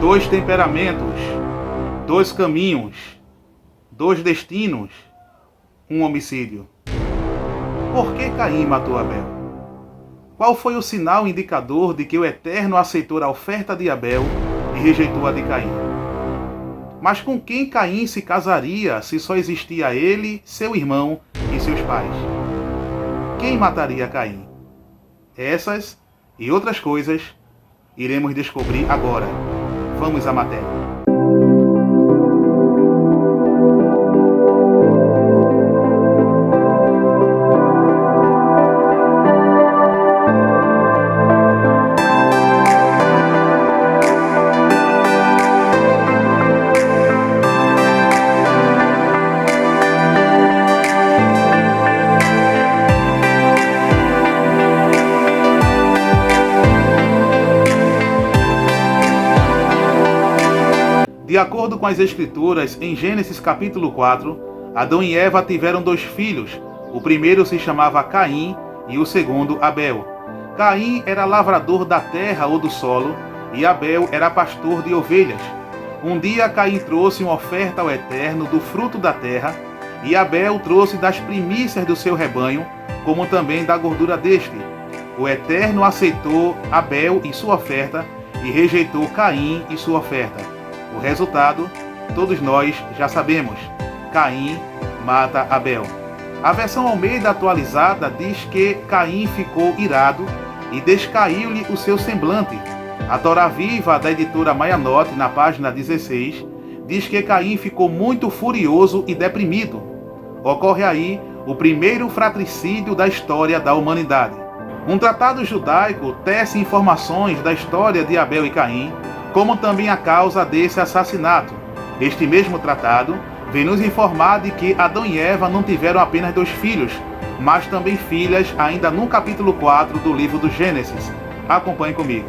dois temperamentos, dois caminhos, dois destinos, um homicídio. Por que Caim matou Abel? Qual foi o sinal indicador de que o Eterno aceitou a oferta de Abel e rejeitou a de Caim? Mas com quem Caim se casaria se só existia ele, seu irmão e seus pais? Quem mataria Caim? Essas e outras coisas iremos descobrir agora. Vamos à matéria. De acordo com as Escrituras, em Gênesis capítulo 4, Adão e Eva tiveram dois filhos. O primeiro se chamava Caim e o segundo Abel. Caim era lavrador da terra ou do solo e Abel era pastor de ovelhas. Um dia Caim trouxe uma oferta ao Eterno do fruto da terra e Abel trouxe das primícias do seu rebanho, como também da gordura deste. O Eterno aceitou Abel e sua oferta e rejeitou Caim e sua oferta. O resultado, todos nós já sabemos. Caim mata Abel. A versão Almeida atualizada diz que Caim ficou irado e descaiu-lhe o seu semblante. A Torá Viva, da editora Maianote, na página 16, diz que Caim ficou muito furioso e deprimido. Ocorre aí o primeiro fratricídio da história da humanidade. Um tratado judaico tece informações da história de Abel e Caim, como também a causa desse assassinato. Este mesmo tratado vem nos informar de que Adão e Eva não tiveram apenas dois filhos, mas também filhas, ainda no capítulo 4 do livro do Gênesis. Acompanhe comigo.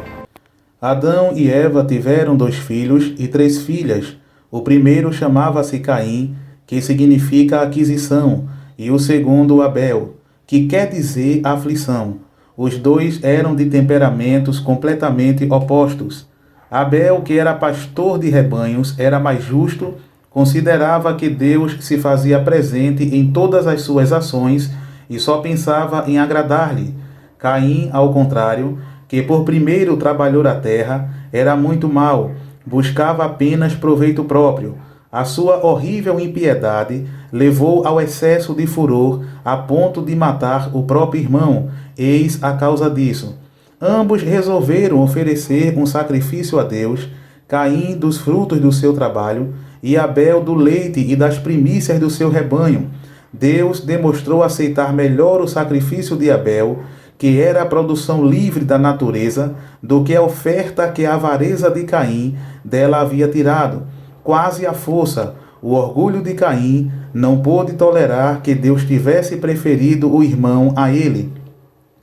Adão e Eva tiveram dois filhos e três filhas. O primeiro chamava-se Caim, que significa aquisição, e o segundo Abel, que quer dizer aflição. Os dois eram de temperamentos completamente opostos. Abel, que era pastor de rebanhos, era mais justo, considerava que Deus se fazia presente em todas as suas ações e só pensava em agradar-lhe. Caim, ao contrário, que por primeiro trabalhou a terra, era muito mau, buscava apenas proveito próprio. A sua horrível impiedade levou ao excesso de furor a ponto de matar o próprio irmão. Eis a causa disso. Ambos resolveram oferecer um sacrifício a Deus, Caim dos frutos do seu trabalho e Abel do leite e das primícias do seu rebanho. Deus demonstrou aceitar melhor o sacrifício de Abel, que era a produção livre da natureza, do que a oferta que a avareza de Caim dela havia tirado. Quase à força, o orgulho de Caim não pôde tolerar que Deus tivesse preferido o irmão a ele.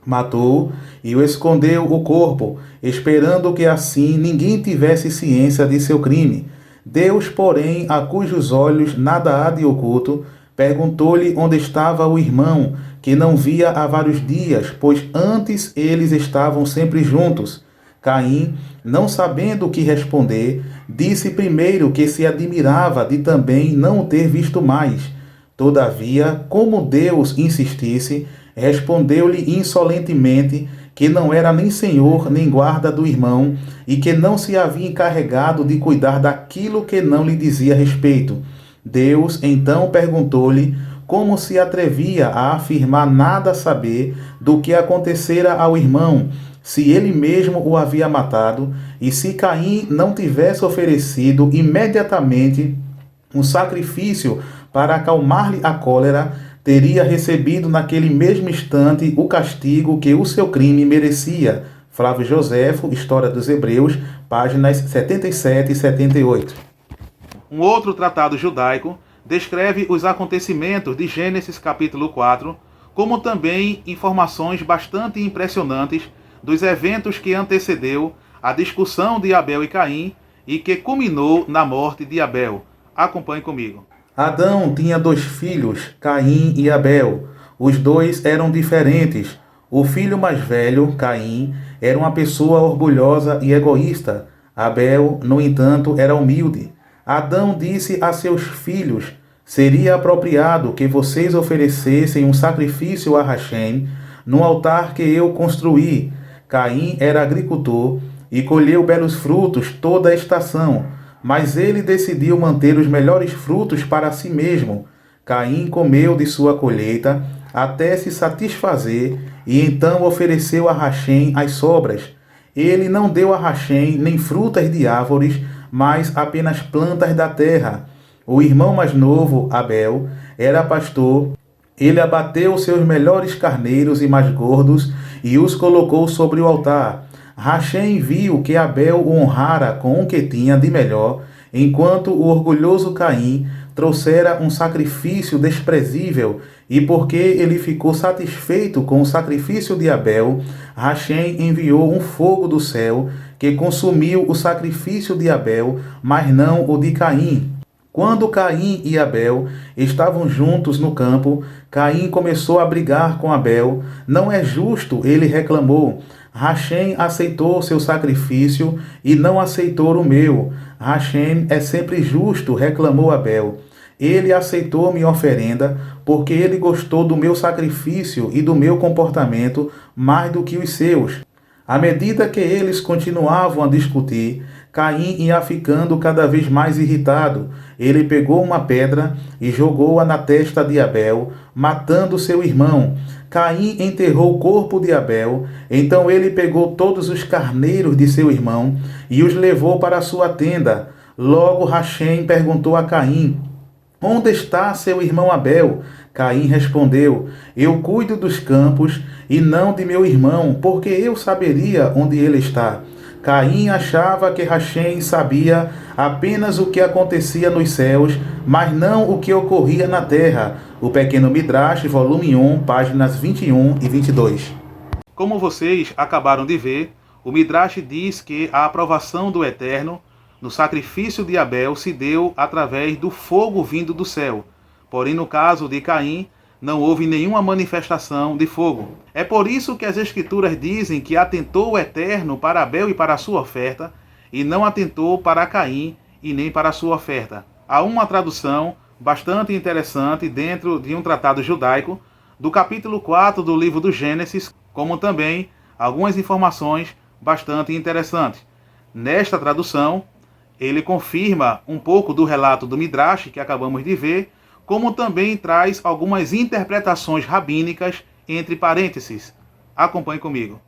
Matou e o escondeu o corpo, esperando que assim ninguém tivesse ciência de seu crime. Deus, porém, a cujos olhos nada há de oculto, perguntou-lhe onde estava o irmão, que não via há vários dias, pois antes eles estavam sempre juntos. Caim, não sabendo o que responder, disse primeiro que se admirava de também não o ter visto mais. Todavia, como Deus insistisse, respondeu-lhe insolentemente que não era nem senhor nem guarda do irmão e que não se havia encarregado de cuidar daquilo que não lhe dizia respeito. Deus então perguntou-lhe como se atrevia a afirmar nada saber do que acontecera ao irmão, se ele mesmo o havia matado, e se Caim não tivesse oferecido imediatamente um sacrifício para acalmar-lhe a cólera, teria recebido naquele mesmo instante o castigo que o seu crime merecia. Flávio Joséfo, História dos Hebreus, páginas 77 e 78. Um outro tratado judaico descreve os acontecimentos de Gênesis capítulo 4, como também informações bastante impressionantes dos eventos que antecedeu a discussão de Abel e Caim e que culminou na morte de Abel. Acompanhe comigo. Adão tinha dois filhos, Caim e Abel. Os dois eram diferentes. O filho mais velho, Caim, era uma pessoa orgulhosa e egoísta. Abel, no entanto, era humilde. Adão disse a seus filhos: seria apropriado que vocês oferecessem um sacrifício a Hashem no altar que eu construí. Caim era agricultor e colheu belos frutos toda a estação, mas ele decidiu manter os melhores frutos para si mesmo. Caim comeu de sua colheita até se satisfazer e então ofereceu a Hashem as sobras. Ele não deu a Hashem nem frutas de árvores, mas apenas plantas da terra. O irmão mais novo, Abel, era pastor. Ele abateu seus melhores carneiros e mais gordos e os colocou sobre o altar. Hashem viu que Abel o honrara com o que tinha de melhor, enquanto o orgulhoso Caim trouxera um sacrifício desprezível, e porque ele ficou satisfeito com o sacrifício de Abel, Hashem enviou um fogo do céu que consumiu o sacrifício de Abel, mas não o de Caim. Quando Caim e Abel estavam juntos no campo, Caim começou a brigar com Abel. Não é justo, ele reclamou. Hashem aceitou seu sacrifício e não aceitou o meu. Hashem é sempre justo, reclamou Abel. Ele aceitou minha oferenda porque ele gostou do meu sacrifício e do meu comportamento mais do que os seus. À medida que eles continuavam a discutir, Caim ia ficando cada vez mais irritado. Ele pegou uma pedra e jogou-a na testa de Abel, matando seu irmão. Caim enterrou o corpo de Abel, então ele pegou todos os carneiros de seu irmão e os levou para a sua tenda. Logo Hashem perguntou a Caim: onde está seu irmão Abel? Caim respondeu: eu cuido dos campos e não de meu irmão, porque eu saberia onde ele está. Caim achava que Hashem sabia apenas o que acontecia nos céus, mas não o que ocorria na terra. O Pequeno Midrash, volume 1, páginas 21 e 22. Como vocês acabaram de ver, o Midrash diz que a aprovação do Eterno no sacrifício de Abel se deu através do fogo vindo do céu. Porém, no caso de Caim, não houve nenhuma manifestação de fogo. É por isso que as Escrituras dizem que atentou o Eterno para Abel e para a sua oferta, e não atentou para Caim e nem para a sua oferta. Há uma tradução bastante interessante dentro de um tratado judaico, do capítulo 4 do livro do Gênesis, como também algumas informações bastante interessantes. Nesta tradução, ele confirma um pouco do relato do Midrash que acabamos de ver, como também traz algumas interpretações rabínicas entre parênteses. Acompanhe comigo.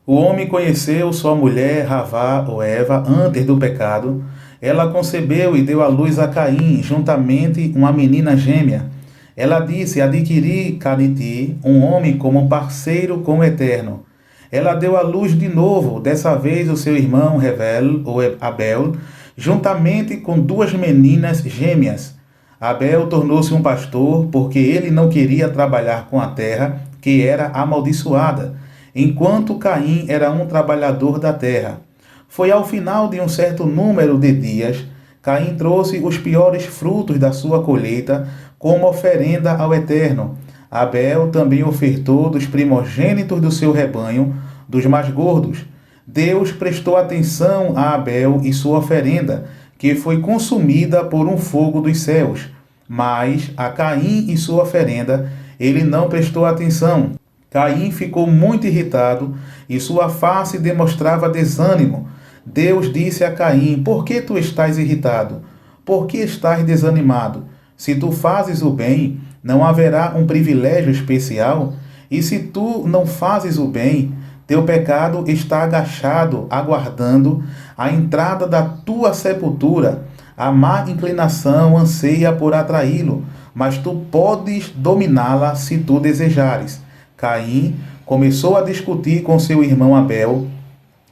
O homem conheceu sua mulher, Havá ou Eva, antes do pecado. Ela concebeu e deu à luz a Caim, juntamente uma menina gêmea. Ela disse: adquiri Caniti, um homem como parceiro com o Eterno. Ela deu à luz de novo, dessa vez o seu irmão Revel, ou Abel, juntamente com duas meninas gêmeas. Abel tornou-se um pastor porque ele não queria trabalhar com a terra, que era amaldiçoada, enquanto Caim era um trabalhador da terra. Foi ao final de um certo número de dias, Caim trouxe os piores frutos da sua colheita como oferenda ao Eterno. Abel também ofertou dos primogênitos do seu rebanho, dos mais gordos. Deus prestou atenção a Abel e sua oferenda, que foi consumida por um fogo dos céus. Mas a Caim e sua oferenda ele não prestou atenção. Caim ficou muito irritado e sua face demonstrava desânimo. Deus disse a Caim: por que tu estás irritado? Por que estás desanimado? Se tu fazes o bem, não haverá um privilégio especial? E se tu não fazes o bem, teu pecado está agachado, aguardando a entrada da tua sepultura. A má inclinação anseia por atraí-lo, mas tu podes dominá-la se tu desejares. Caim começou a discutir com seu irmão Abel,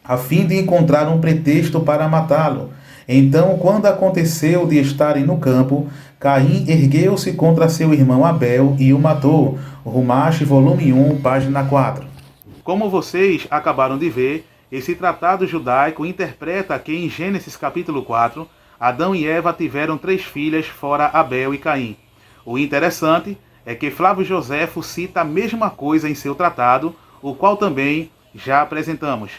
a fim de encontrar um pretexto para matá-lo. Então, quando aconteceu de estarem no campo, Caim ergueu-se contra seu irmão Abel e o matou. Rumash, volume 1, página 4. Como vocês acabaram de ver, esse tratado judaico interpreta que em Gênesis capítulo 4, Adão e Eva tiveram 3 filhas fora Abel e Caim. O interessante é que Flávio Joséfo cita a mesma coisa em seu tratado, o qual também já apresentamos.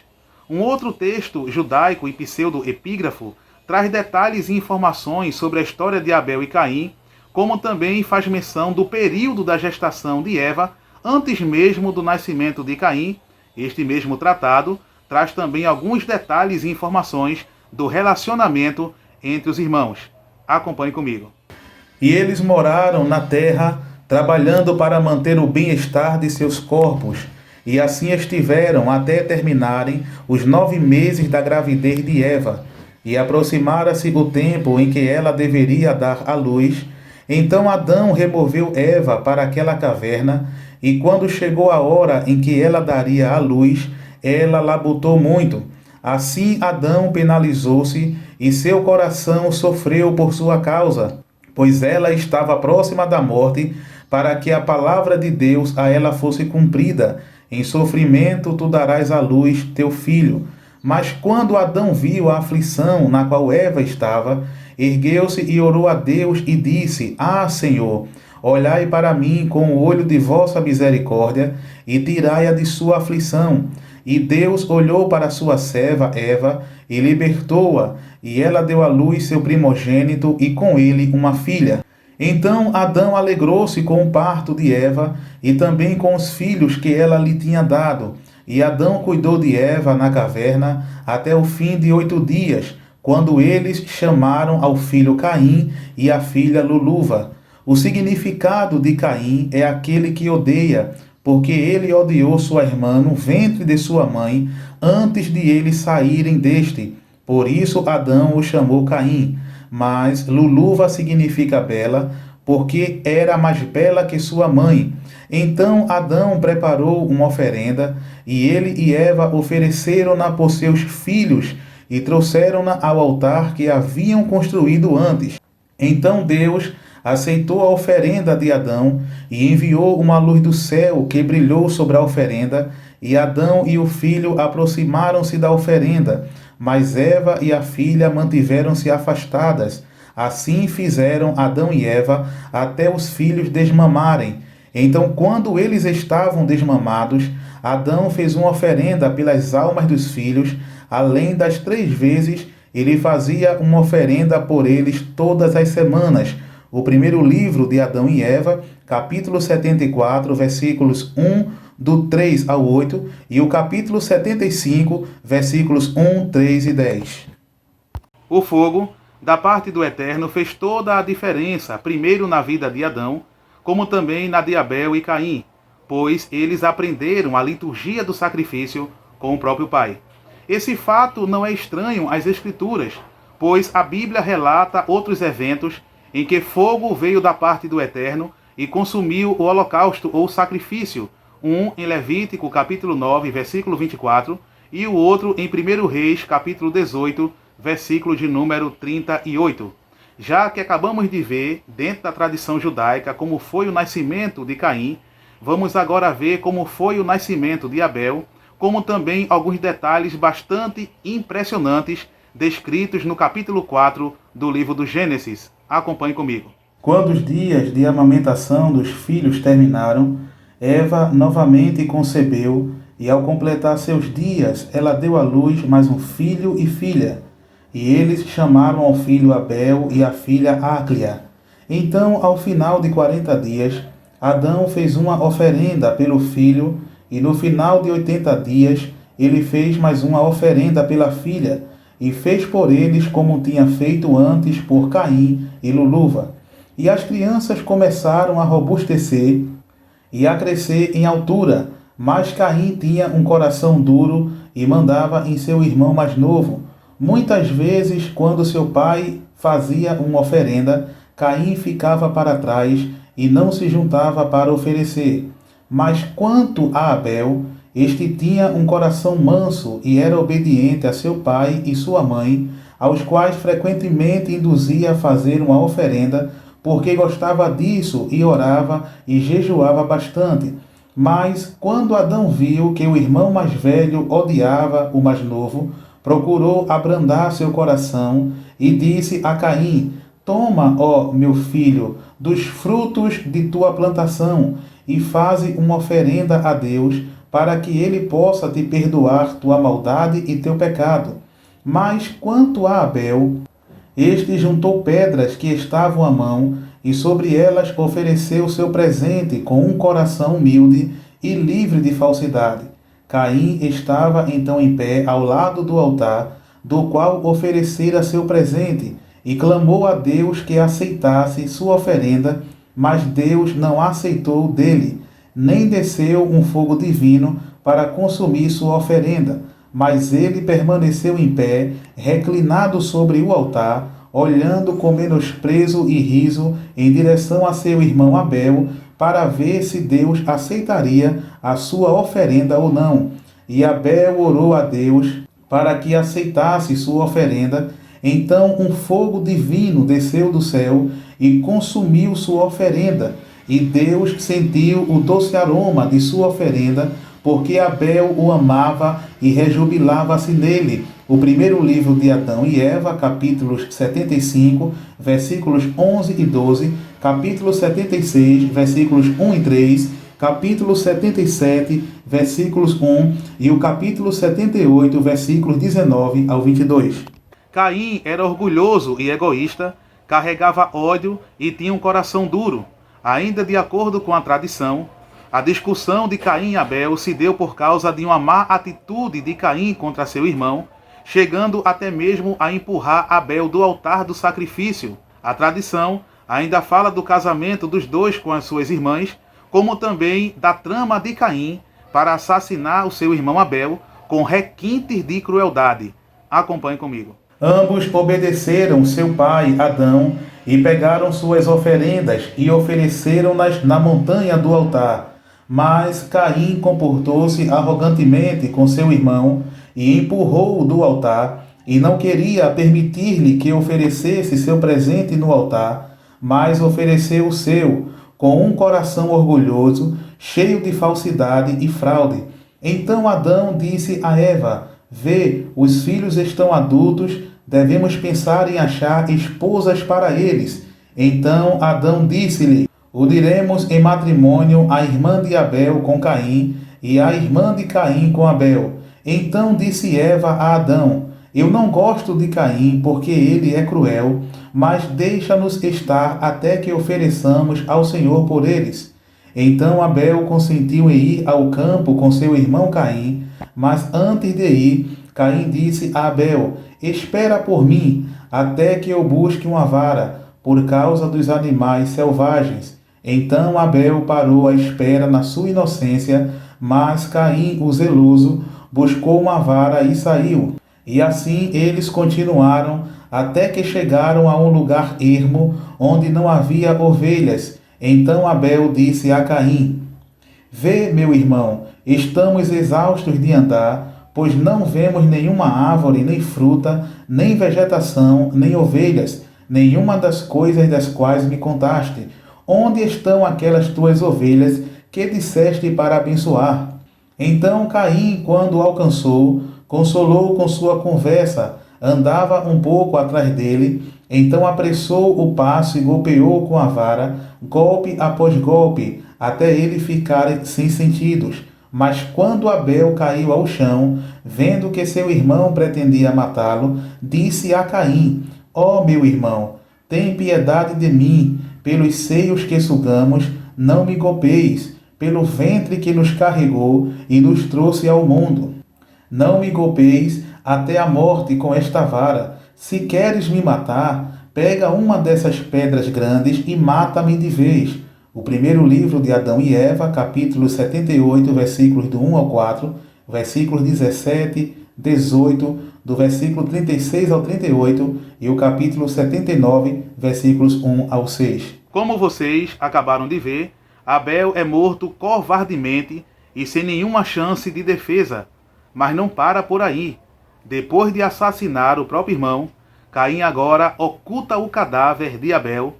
Um outro texto judaico e pseudo-epígrafo traz detalhes e informações sobre a história de Abel e Caim, como também faz menção do período da gestação de Eva, antes mesmo do nascimento de Caim. Este mesmo tratado traz também alguns detalhes e informações do relacionamento entre os irmãos. Acompanhe comigo. E eles moraram na terra, trabalhando para manter o bem-estar de seus corpos, e assim estiveram até terminarem os 9 meses da gravidez de Eva, e aproximara-se o tempo em que ela deveria dar à luz. Então Adão removeu Eva para aquela caverna, e quando chegou a hora em que ela daria à luz, ela labutou muito. Assim Adão penalizou-se, e seu coração sofreu por sua causa, pois ela estava próxima da morte, para que a palavra de Deus a ela fosse cumprida: em sofrimento tu darás à luz teu filho. Mas quando Adão viu a aflição na qual Eva estava, ergueu-se e orou a Deus e disse: Ah, Senhor, olhai para mim com o olho de vossa misericórdia e tirai-a de sua aflição. E Deus olhou para sua serva Eva e libertou-a, e ela deu à luz seu primogênito e com ele uma filha. Então Adão alegrou-se com o parto de Eva e também com os filhos que ela lhe tinha dado. E Adão cuidou de Eva na caverna até o fim de 8 dias, quando eles chamaram ao filho Caim e à filha Luluva. O significado de Caim é aquele que odeia, porque ele odiou sua irmã no ventre de sua mãe, antes de eles saírem deste. Por isso Adão o chamou Caim. Mas Luluva significa bela, porque era mais bela que sua mãe. Então Adão preparou uma oferenda, e ele e Eva ofereceram-na por seus filhos, e trouxeram-na ao altar que haviam construído antes. Então Deus aceitou a oferenda de Adão, e enviou uma luz do céu que brilhou sobre a oferenda, e Adão e o filho aproximaram-se da oferenda, mas Eva e a filha mantiveram-se afastadas. Assim fizeram Adão e Eva até os filhos desmamarem. Então, quando eles estavam desmamados, Adão fez uma oferenda pelas almas dos filhos, além das 3 vezes ele fazia uma oferenda por eles todas as semanas. O primeiro livro de Adão e Eva, capítulo 74, versículos 1, do 3 ao 8, e o capítulo 75, versículos 1, 3 e 10. O fogo, da parte do Eterno, fez toda a diferença, primeiro na vida de Adão, como também na de Abel e Caim, pois eles aprenderam a liturgia do sacrifício com o próprio Pai. Esse fato não é estranho às Escrituras, pois a Bíblia relata outros eventos em que fogo veio da parte do Eterno e consumiu o holocausto ou sacrifício, um em Levítico capítulo 9, versículo 24, e o outro em 1 Reis capítulo 18, versículo de número 38. Já que acabamos de ver, dentro da tradição judaica, como foi o nascimento de Caim, vamos agora ver como foi o nascimento de Abel, como também alguns detalhes bastante impressionantes descritos no capítulo 4 do livro do Gênesis. Acompanhe comigo. Quando os dias de amamentação dos filhos terminaram, Eva novamente concebeu, e ao completar seus dias, ela deu à luz mais um filho e filha. E eles chamaram ao filho Abel e à filha Áclia. Então, ao final de 40 dias, Adão fez uma oferenda pelo filho, e no final de 80 dias, ele fez mais uma oferenda pela filha, e fez por eles como tinha feito antes por Caim e Luluva. E as crianças começaram a robustecer e a crescer em altura, mas Caim tinha um coração duro e mandava em seu irmão mais novo. Muitas vezes, quando seu pai fazia uma oferenda, Caim ficava para trás e não se juntava para oferecer. Mas quanto a Abel, este tinha um coração manso e era obediente a seu pai e sua mãe, aos quais frequentemente induzia a fazer uma oferenda, porque gostava disso e orava e jejuava bastante. Mas quando Adão viu que o irmão mais velho odiava o mais novo, procurou abrandar seu coração e disse a Caim: Toma, ó meu filho, dos frutos de tua plantação e faze uma oferenda a Deus, para que ele possa te perdoar tua maldade e teu pecado. Mas quanto a Abel, este juntou pedras que estavam à mão, e sobre elas ofereceu seu presente com um coração humilde e livre de falsidade. Caim estava então em pé ao lado do altar, do qual oferecera seu presente, e clamou a Deus que aceitasse sua oferenda, mas Deus não aceitou dele, nem desceu um fogo divino para consumir sua oferenda, mas ele permaneceu em pé, reclinado sobre o altar, olhando com menosprezo e riso em direção a seu irmão Abel, para ver se Deus aceitaria a sua oferenda ou não. E Abel orou a Deus para que aceitasse sua oferenda. Então um fogo divino desceu do céu e consumiu sua oferenda, e Deus sentiu o doce aroma de sua oferenda, porque Abel o amava e rejubilava-se nele. O primeiro livro de Adão e Eva, capítulos 75, versículos 11 e 12, capítulo 76, versículos 1 e 3, capítulo 77, versículos 1 e o capítulo 78, versículos 19 ao 22. Caim era orgulhoso e egoísta, carregava ódio e tinha um coração duro. Ainda de acordo com a tradição, a discussão de Caim e Abel se deu por causa de uma má atitude de Caim contra seu irmão, chegando até mesmo a empurrar Abel do altar do sacrifício. A tradição ainda fala do casamento dos dois com as suas irmãs, como também da trama de Caim para assassinar o seu irmão Abel com requintes de crueldade. Acompanhe comigo. Ambos obedeceram seu pai Adão e pegaram suas oferendas e ofereceram-nas na montanha do altar. Mas Caim comportou-se arrogantemente com seu irmão e empurrou-o do altar, e não queria permitir-lhe que oferecesse seu presente no altar, mas ofereceu o seu, com um coração orgulhoso, cheio de falsidade e fraude. Então Adão disse a Eva: Vê, os filhos estão adultos, devemos pensar em achar esposas para eles. Então Adão disse-lhe: Uniremos em matrimônio a irmã de Abel com Caim, e a irmã de Caim com Abel. Então disse Eva a Adão: Eu não gosto de Caim, porque ele é cruel, mas deixa-nos estar até que ofereçamos ao Senhor por eles. Então Abel consentiu em ir ao campo com seu irmão Caim, mas antes de ir, Caim disse a Abel: Espera por mim, até que eu busque uma vara, por causa dos animais selvagens. Então Abel parou à espera na sua inocência, mas Caim, o zeloso, buscou uma vara e saiu. E assim eles continuaram, até que chegaram a um lugar ermo, onde não havia ovelhas. Então Abel disse a Caim: Vê, meu irmão, estamos exaustos de andar, pois não vemos nenhuma árvore, nem fruta, nem vegetação, nem ovelhas, nenhuma das coisas das quais me contaste. Onde estão aquelas tuas ovelhas que disseste para abençoar? Então Caim, quando alcançou, consolou com sua conversa, andava um pouco atrás dele, então apressou o passo e golpeou com a vara, golpe após golpe, até ele ficar sem sentidos. Mas quando Abel caiu ao chão, vendo que seu irmão pretendia matá-lo, disse a Caim: Ó meu irmão, tem piedade de mim, pelos seios que sugamos, não me golpeis, pelo ventre que nos carregou e nos trouxe ao mundo. Não me golpeis até a morte com esta vara. Se queres me matar, pega uma dessas pedras grandes e mata-me de vez. O primeiro livro de Adão e Eva, capítulo 78, versículos do 1 ao 4, versículos 17, 18, do versículo 36 ao 38 e o capítulo 79, versículos 1 ao 6. Como vocês acabaram de ver, Abel é morto covardemente e sem nenhuma chance de defesa. Mas não para por aí. Depois de assassinar o próprio irmão, Caim agora oculta o cadáver de Abel.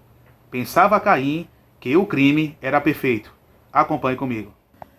Pensava Caim que o crime era perfeito. Acompanhe comigo.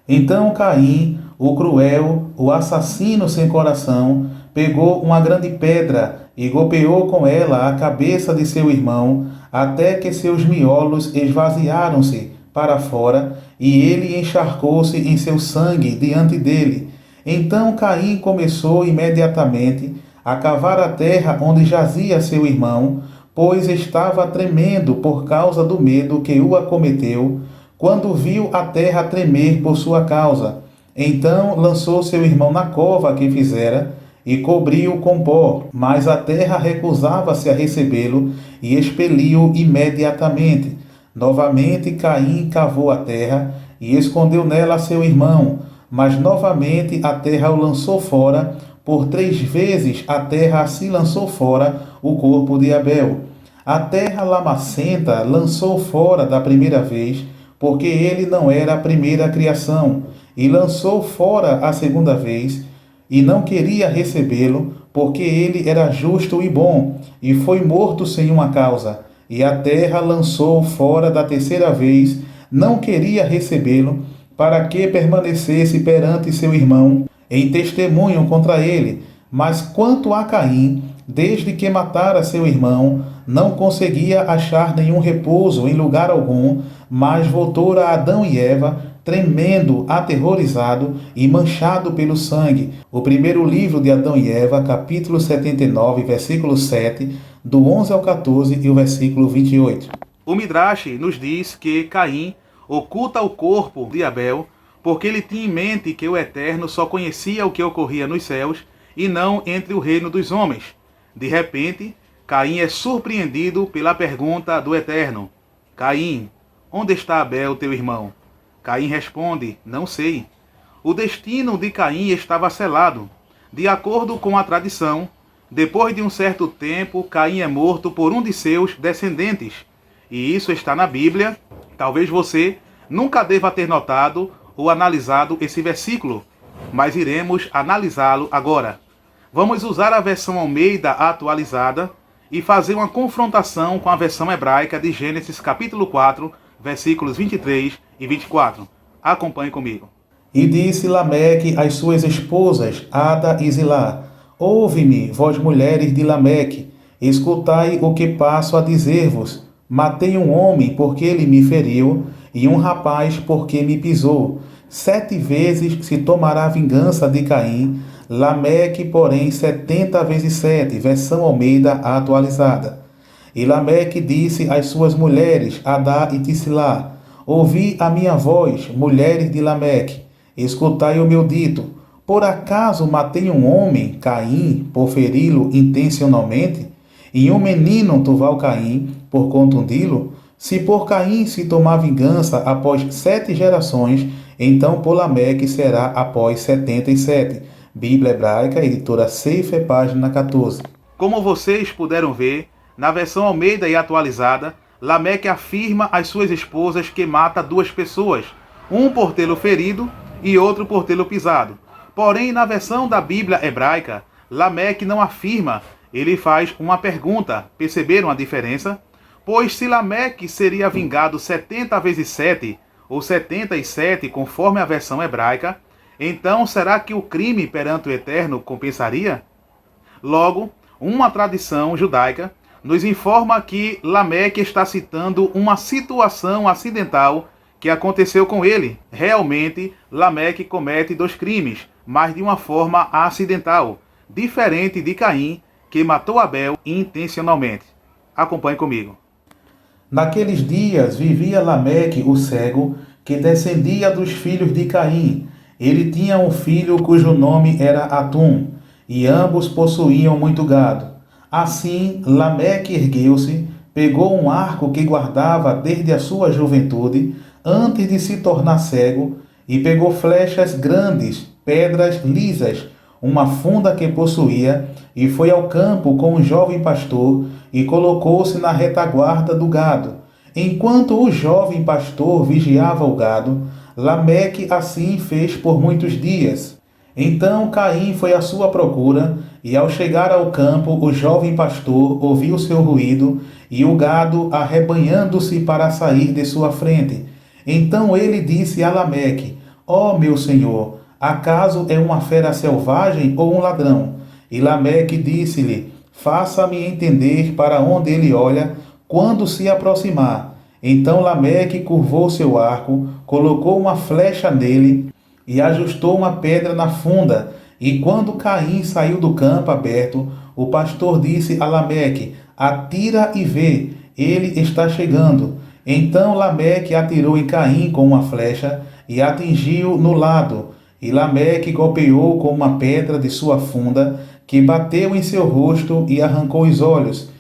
Então Caim, o cruel, o assassino sem coração, pegou uma grande pedra e golpeou com ela a cabeça de seu irmão, até que seus miolos esvaziaram-se para fora, e ele encharcou-se em seu sangue diante dele. Então Caim começou imediatamente a cavar a terra onde jazia seu irmão, pois estava tremendo por causa do medo que o acometeu, quando viu a terra tremer por sua causa. Então lançou seu irmão na cova que fizera, e cobriu-o com pó, mas a terra recusava-se a recebê-lo, e expeliu imediatamente. Novamente Caim cavou a terra, e escondeu nela seu irmão, mas novamente a terra o lançou fora. Por 3 vezes a terra se lançou fora o corpo de Abel. A terra lamacenta lançou fora da primeira vez, porque ele não era a primeira criação, e lançou fora a segunda vez, e não queria recebê-lo, porque ele era justo e bom, e foi morto sem uma causa. E a terra lançou fora da terceira vez, não queria recebê-lo, para que permanecesse perante seu irmão, em testemunho contra ele. Mas quanto a Caim, desde que matara seu irmão, não conseguia achar nenhum repouso em lugar algum, mas voltou a Adão e Eva, tremendo, aterrorizado e manchado pelo sangue. O primeiro livro de Adão e Eva, capítulo 79, versículo 7, do 11 ao 14 e o versículo 28. O Midrash nos diz que Caim oculta o corpo de Abel porque ele tinha em mente que o Eterno só conhecia o que ocorria nos céus e não entre o reino dos homens. De repente, Caim é surpreendido pela pergunta do Eterno: Caim, onde está Abel, teu irmão? Caim responde: não sei. O destino de Caim estava selado. De acordo com a tradição, depois de um certo tempo, Caim é morto por um de seus descendentes. E isso está na Bíblia. Talvez você nunca deva ter notado ou analisado esse versículo, mas iremos analisá-lo agora. Vamos usar a versão Almeida atualizada e fazer uma confrontação com a versão hebraica de Gênesis capítulo 4, versículos 23 e 24. Acompanhe comigo. E disse Lameque às suas esposas, Ada e Zilá: ouve-me, vós mulheres de Lameque, escutai o que passo a dizer-vos. Matei um homem porque ele me feriu, e um rapaz porque me pisou. 7 vezes se tomará vingança de Caim, Lameque, porém, 70 vezes 7, versão Almeida atualizada. E Lameque disse às suas mulheres, Adá e Tissilá: ouvi a minha voz, mulheres de Lameque, escutai o meu dito. Por acaso matei um homem, Caim, por feri-lo intencionalmente? E um menino, Tuval-Caim, por contundi-lo? Se por Caim se tomar vingança após 7 gerações, então por Lameque será após 77. Bíblia Hebraica, editora Sefer, página 14. Como vocês puderam ver, na versão Almeida e atualizada, Lameque afirma às suas esposas que mata 2 pessoas, um por tê-lo ferido e outro por tê-lo pisado. Porém, na versão da Bíblia Hebraica, Lameque não afirma, ele faz uma pergunta. Perceberam a diferença? Pois se Lameque seria vingado 70 vezes 7, ou 77, conforme a versão hebraica, então será que o crime perante o Eterno compensaria? Logo, uma tradição judaica nos informa que Lameque está citando uma situação acidental que aconteceu com ele. Realmente, Lameque comete 2 crimes, mas de uma forma acidental, diferente de Caim, que matou Abel intencionalmente. Acompanhe comigo. Naqueles dias vivia Lameque, o cego, que descendia dos filhos de Caim. Ele tinha um filho cujo nome era Atum, e ambos possuíam muito gado. Assim, Lameque ergueu-se, pegou um arco que guardava desde a sua juventude, antes de se tornar cego, e pegou flechas grandes, pedras lisas, uma funda que possuía, e foi ao campo com um jovem pastor, e colocou-se na retaguarda do gado. Enquanto o jovem pastor vigiava o gado, Lameque assim fez por muitos dias. Então Caim foi à sua procura, e ao chegar ao campo, o jovem pastor ouviu seu ruído, e o gado arrebanhando-se para sair de sua frente. Então ele disse a Lameque: ó meu senhor, acaso é uma fera selvagem ou um ladrão? E Lameque disse-lhe: faça-me entender para onde ele olha quando se aproximar. Então Lameque curvou seu arco, colocou uma flecha nele e ajustou uma pedra na funda. E quando Caim saiu do campo aberto, o pastor disse a Lameque: atira e vê, ele está chegando. Então Lameque atirou em Caim com uma flecha e atingiu no lado. E Lameque golpeou com uma pedra de sua funda, que bateu em seu rosto e arrancou os olhos.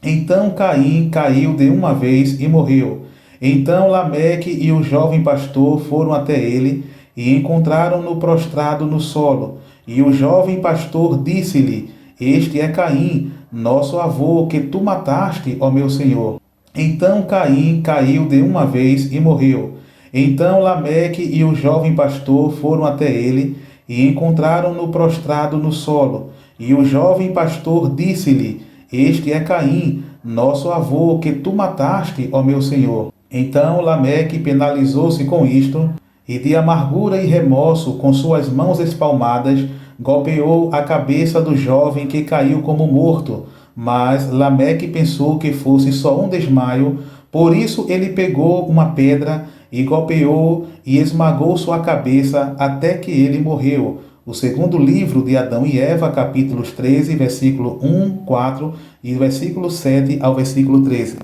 Então Caim caiu de uma vez e morreu. Então Lameque e o jovem pastor foram até ele e encontraram-no prostrado no solo. E o jovem pastor disse-lhe: este é Caim, nosso avô, que tu mataste, ó meu senhor. Então Caim caiu de uma vez e morreu. Então Lameque e o jovem pastor foram até ele e encontraram-no prostrado no solo. E o jovem pastor disse-lhe: este é Caim, nosso avô, que tu mataste, ó meu senhor. Então Lameque penalizou-se com isto, e de amargura e remorso, com suas mãos espalmadas, golpeou a cabeça do jovem que caiu como morto. Mas Lameque pensou que fosse só um desmaio, por isso ele pegou uma pedra e golpeou e esmagou sua cabeça até que ele morreu. O segundo livro de Adão e Eva, capítulos 13, versículo 1, 4 e versículo 7 ao versículo 13.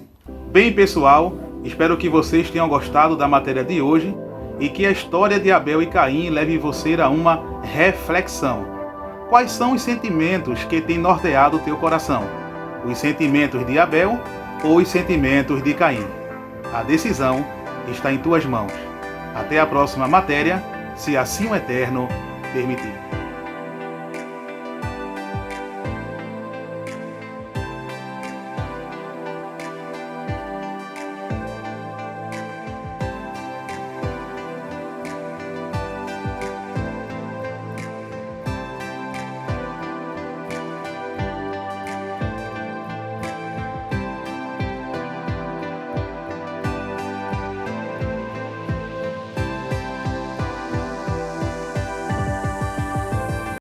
Bem, pessoal, espero que vocês tenham gostado da matéria de hoje e que a história de Abel e Caim leve você a uma reflexão. Quais são os sentimentos que têm norteado o teu coração? Os sentimentos de Abel ou os sentimentos de Caim? A decisão está em tuas mãos. Até a próxima matéria, se assim o Eterno permitir.